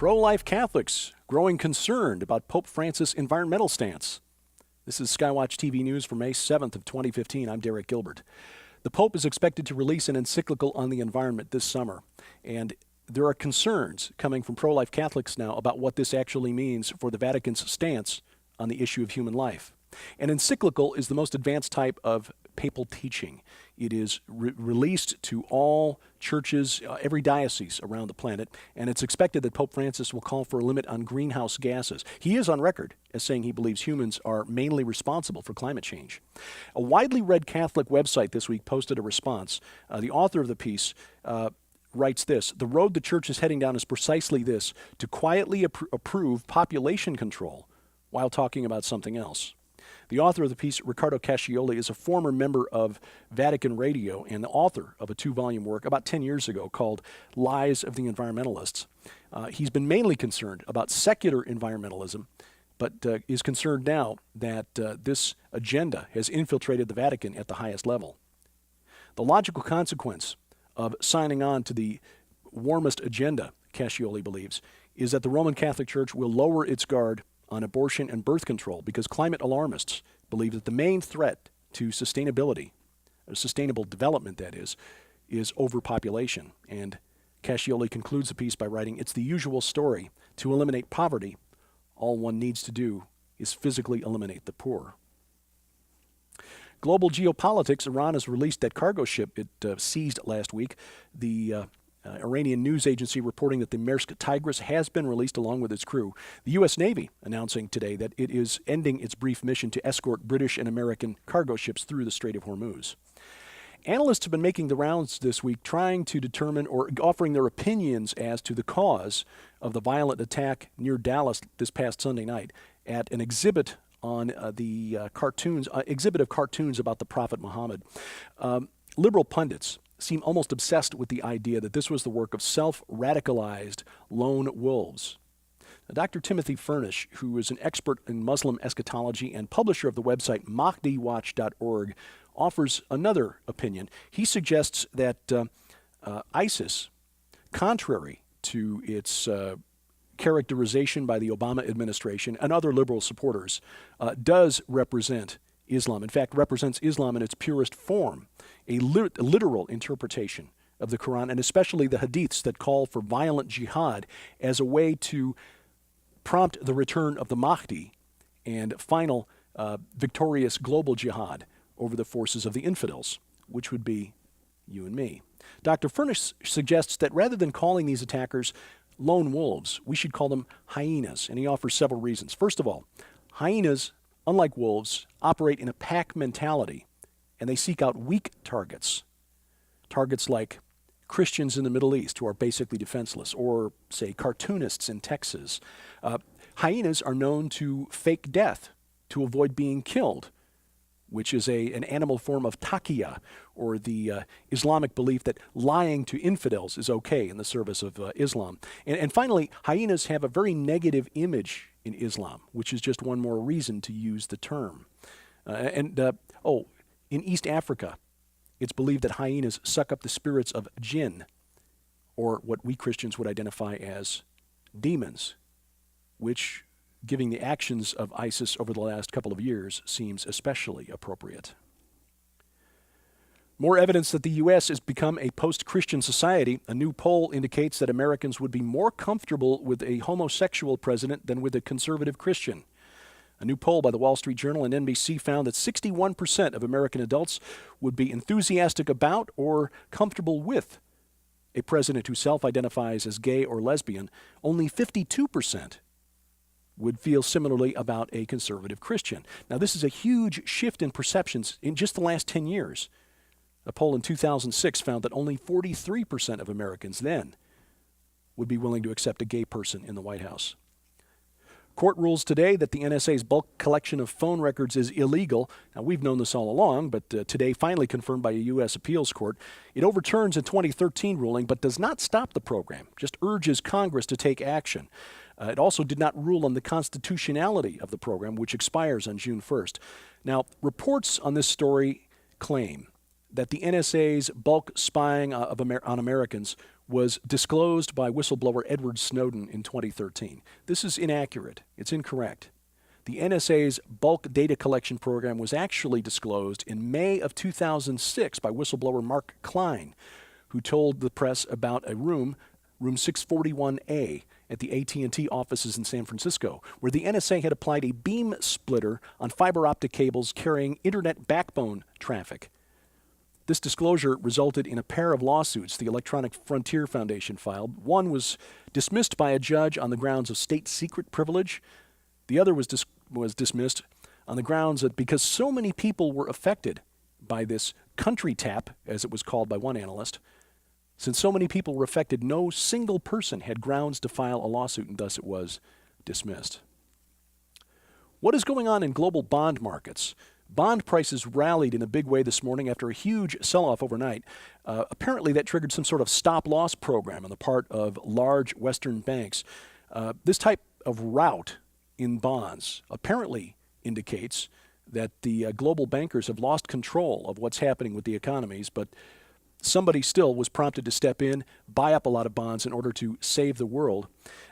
Pro-life Catholics growing concerned about Pope Francis' environmental stance. This is Skywatch TV News for May 7th of 2015. I'm Derek Gilbert. The Pope is expected to release an encyclical on the environment this summer, and there are concerns coming from pro-life Catholics now about what this actually means for the Vatican's stance on the issue of human life. An encyclical is the most advanced type of papal teaching. It is released to all churches, every diocese around the planet, and it's expected that Pope Francis will call for a limit on greenhouse gases. He is on record as saying he believes humans are mainly responsible for climate change. A widely read Catholic website this week posted a response. The author of the piece writes this: "The road the church is heading down is precisely this, to quietly approve population control while talking about something else." The author of the piece, Riccardo Cascioli, is a former member of Vatican Radio and the author of a 2-volume work about 10 years ago called Lies of the Environmentalists. He's been mainly concerned about secular environmentalism, but is concerned now that this agenda has infiltrated the Vatican at the highest level. The logical consequence of signing on to the warmist agenda, Cascioli believes, is that the Roman Catholic Church will lower its guard on abortion and birth control, because climate alarmists believe that the main threat to sustainability, or sustainable development that is overpopulation. And Cascioli concludes the piece by writing, "It's the usual story. To eliminate poverty, all one needs to do is physically eliminate the poor." Global geopolitics: Iran has released that cargo ship it seized last week. The Iranian news agency reporting that the Maersk Tigris has been released along with its crew. The U.S. Navy announcing today that it is ending its brief mission to escort British and American cargo ships through the Strait of Hormuz. Analysts have been making the rounds this week trying to determine or offering their opinions as to the cause of the violent attack near Dallas this past Sunday night at an exhibit on exhibit of cartoons about the Prophet Muhammad. Liberal pundits seem almost obsessed with the idea that this was the work of self-radicalized lone wolves. Now, Dr. Timothy Furnish, who is an expert in Muslim eschatology and publisher of the website MahdiWatch.org, offers another opinion. He suggests that ISIS, contrary to its characterization by the Obama administration and other liberal supporters, does represent Islam. In fact, represents Islam in its purest form, a literal interpretation of the Quran, and especially the hadiths that call for violent jihad as a way to prompt the return of the Mahdi and final victorious global jihad over the forces of the infidels, which would be you and me. Dr. Furnish suggests that rather than calling these attackers lone wolves, we should call them hyenas, and he offers several reasons. First of all, hyenas, unlike wolves, operate in a pack mentality, and they seek out weak targets. Targets like Christians in the Middle East who are basically defenseless, or, say, cartoonists in Texas. Hyenas are known to fake death to avoid being killed, which is an animal form of taqiyya, or the Islamic belief that lying to infidels is okay in the service of Islam. And finally, hyenas have a very negative image in Islam, which is just one more reason to use the term. In East Africa, it's believed that hyenas suck up the spirits of jinn, or what we Christians would identify as demons, which, given the actions of ISIS over the last couple of years, seems especially appropriate. More evidence that the U.S. has become a post-Christian society. A new poll indicates that Americans would be more comfortable with a homosexual president than with a conservative Christian. A new poll by the Wall Street Journal and NBC found that 61% of American adults would be enthusiastic about or comfortable with a president who self-identifies as gay or lesbian. Only 52% would feel similarly about a conservative Christian. Now, this is a huge shift in perceptions in just the last 10 years. A poll in 2006 found that only 43% of Americans then would be willing to accept a gay person in the White House. Court rules today that the NSA's bulk collection of phone records is illegal. Now, we've known this all along, but today finally confirmed by a U.S. appeals court. It overturns a 2013 ruling, but does not stop the program, just urges Congress to take action. It also did not rule on the constitutionality of the program, which expires on June 1st. Now, reports on this story claim that the NSA's bulk spying on Americans was disclosed by whistleblower Edward Snowden in 2013. This is inaccurate. It's incorrect. The NSA's bulk data collection program was actually disclosed in May of 2006 by whistleblower Mark Klein, who told the press about a room 641A at the AT&T offices in San Francisco, where the NSA had applied a beam splitter on fiber optic cables carrying internet backbone traffic. This disclosure resulted in a pair of lawsuits the Electronic Frontier Foundation filed. One was dismissed by a judge on the grounds of state secret privilege. The other was dismissed on the grounds that because so many people were affected by this country tap, as it was called by one analyst, since so many people were affected, no single person had grounds to file a lawsuit, and thus it was dismissed. What is going on in global bond markets? Bond prices rallied in a big way this morning after a huge sell-off overnight. Apparently that triggered some sort of stop-loss program on the part of large Western banks. This type of rout in bonds apparently indicates that the global bankers have lost control of what's happening with the economies, but somebody still was prompted to step in, buy up a lot of bonds in order to save the world.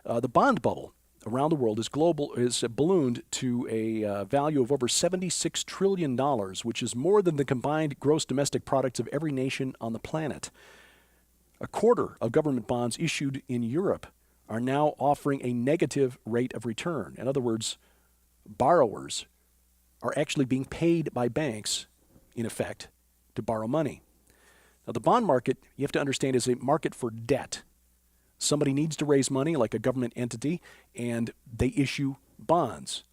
The bond bubble around the world is ballooned to a value of over $76 trillion, which is more than the combined gross domestic products of every nation on the planet. A quarter of government bonds issued in Europe are now offering a negative rate of return. In other words, borrowers are actually being paid by banks, in effect, to borrow money. Now, the bond market, you have to understand, is a market for debt. Somebody needs to raise money, like a government entity, and they issue bonds.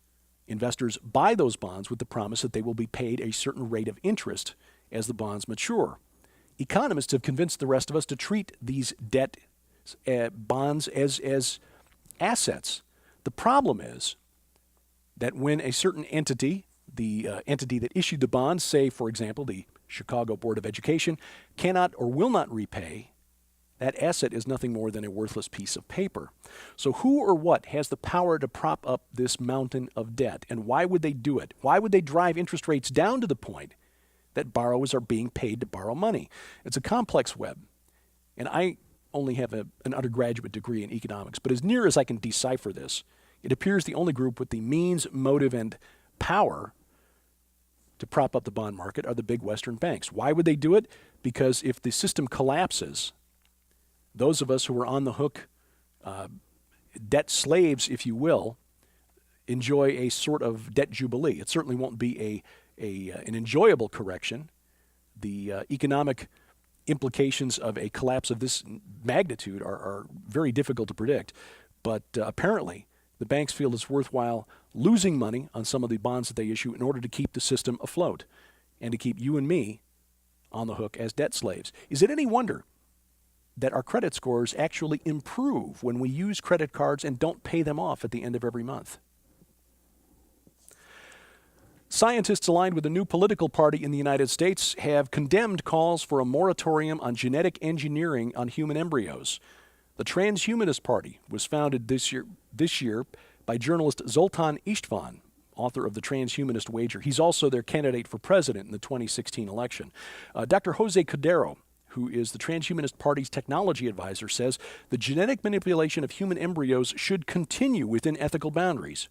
Investors buy those bonds with the promise that they will be paid a certain rate of interest as the bonds mature. Economists have convinced the rest of us to treat these debt bonds as assets. The problem is that when a certain entity, the entity that issued the bonds, say, for example, the Chicago Board of Education, cannot or will not repay, that asset is nothing more than a worthless piece of paper. So who or what has the power to prop up this mountain of debt? And why would they do it? Why would they drive interest rates down to the point that borrowers are being paid to borrow money? It's a complex web. And I only have an undergraduate degree in economics, but as near as I can decipher this, it appears the only group with the means, motive, and power to prop up the bond market are the big Western banks. Why would they do it? Because if the system collapses, those of us who are on the hook, debt slaves, if you will, enjoy a sort of debt jubilee. It certainly won't be an enjoyable correction. The economic implications of a collapse of this magnitude are very difficult to predict, but apparently the banks feel it's worthwhile losing money on some of the bonds that they issue in order to keep the system afloat and to keep you and me on the hook as debt slaves. Is it any wonder that our credit scores actually improve when we use credit cards and don't pay them off at the end of every month? Scientists aligned with a new political party in the United States have condemned calls for a moratorium on genetic engineering on human embryos. The Transhumanist Party was founded this year by journalist Zoltan Istvan, author of The Transhumanist Wager. He's also their candidate for president in the 2016 election. Dr. Jose Cordero, who is the Transhumanist Party's technology advisor, says the genetic manipulation of human embryos should continue within ethical boundaries.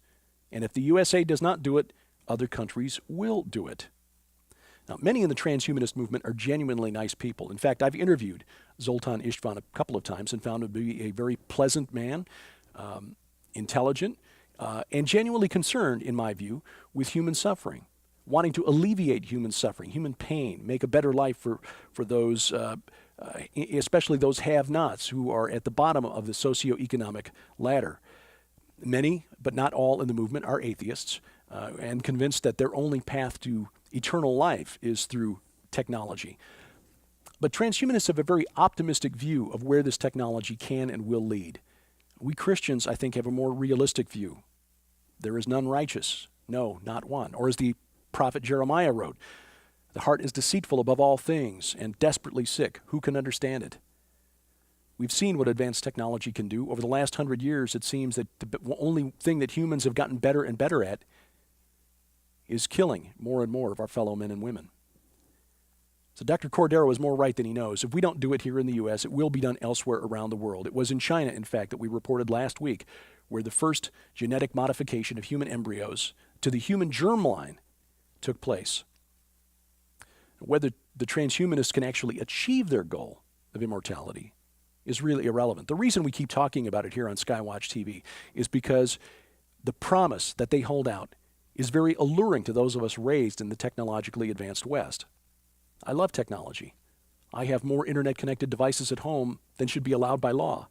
And if the USA does not do it, other countries will do it. Now, many in the transhumanist movement are genuinely nice people. In fact, I've interviewed Zoltan Istvan a couple of times and found him to be a very pleasant man, intelligent, and genuinely concerned, in my view, with human suffering, wanting to alleviate human suffering, human pain, make a better life for those, especially those have-nots who are at the bottom of the socioeconomic ladder. Many, but not all in the movement, are atheists and convinced that their only path to eternal life is through technology. But transhumanists have a very optimistic view of where this technology can and will lead. We Christians, I think, have a more realistic view. There is none righteous, no, not one. Or as the prophet Jeremiah wrote, the heart is deceitful above all things and desperately sick. Who can understand it? We've seen what advanced technology can do. Over the last 100 years, it seems that the only thing that humans have gotten better and better at is killing more and more of our fellow men and women. So Dr. Cordero is more right than he knows. If we don't do it here in the U.S., it will be done elsewhere around the world. It was in China, in fact, that we reported last week, where the first genetic modification of human embryos to the human germline took place. Whether the transhumanists can actually achieve their goal of immortality is really irrelevant. The reason we keep talking about it here on Skywatch TV is because the promise that they hold out is very alluring to those of us raised in the technologically advanced West. I love technology. I have more internet-connected devices at home than should be allowed by law.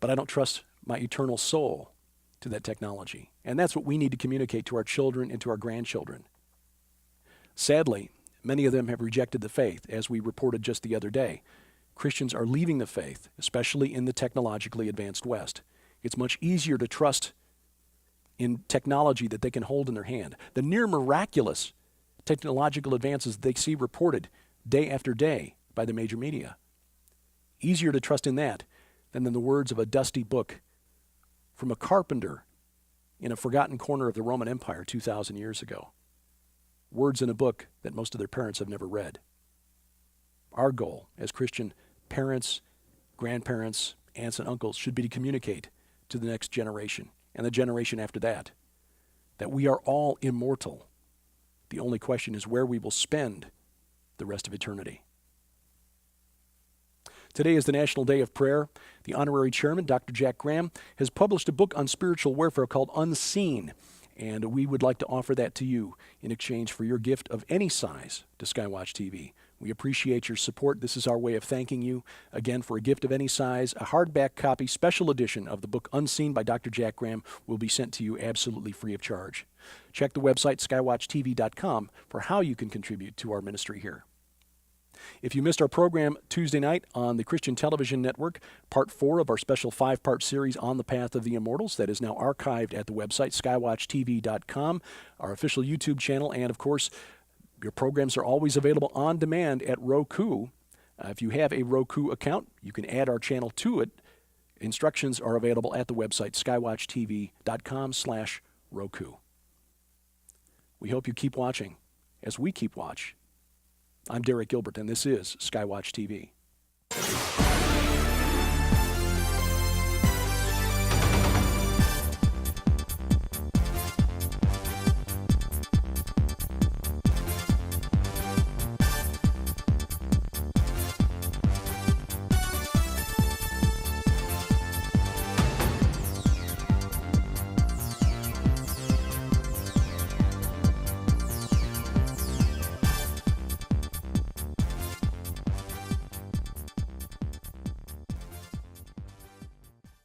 But I don't trust my eternal soul to that technology. And that's what we need to communicate to our children and to our grandchildren. Sadly, many of them have rejected the faith, as we reported just the other day. Christians are leaving the faith, especially in the technologically advanced West. It's much easier to trust in technology that they can hold in their hand. The near miraculous technological advances they see reported day after day by the major media. Easier to trust in that than in the words of a dusty book from a carpenter in a forgotten corner of the Roman Empire 2,000 years ago. Words in a book that most of their parents have never read. Our goal as Christian parents, grandparents, aunts and uncles should be to communicate to the next generation and the generation after that we are all immortal. The only question is where we will spend the rest of eternity. Today is the National Day of Prayer. The honorary chairman, Dr. Jack Graham, has published a book on spiritual warfare called Unseen, and we would like to offer that to you in exchange for your gift of any size to Skywatch TV. We appreciate your support. This is our way of thanking you. Again, for a gift of any size, a hardback copy, special edition of the book Unseen by Dr. Jack Graham will be sent to you absolutely free of charge. Check the website skywatchtv.com for how you can contribute to our ministry here. If you missed our program Tuesday night on the Christian Television Network, Part 4 of our special 5-part series On the Path of the Immortals, that is now archived at the website skywatchtv.com, our official YouTube channel, and of course, your programs are always available on demand at Roku. If you have a Roku account, you can add our channel to it. Instructions are available at the website skywatchtv.com/Roku. We hope you keep watching as we keep watch. I'm Derek Gilbert, and this is Skywatch TV.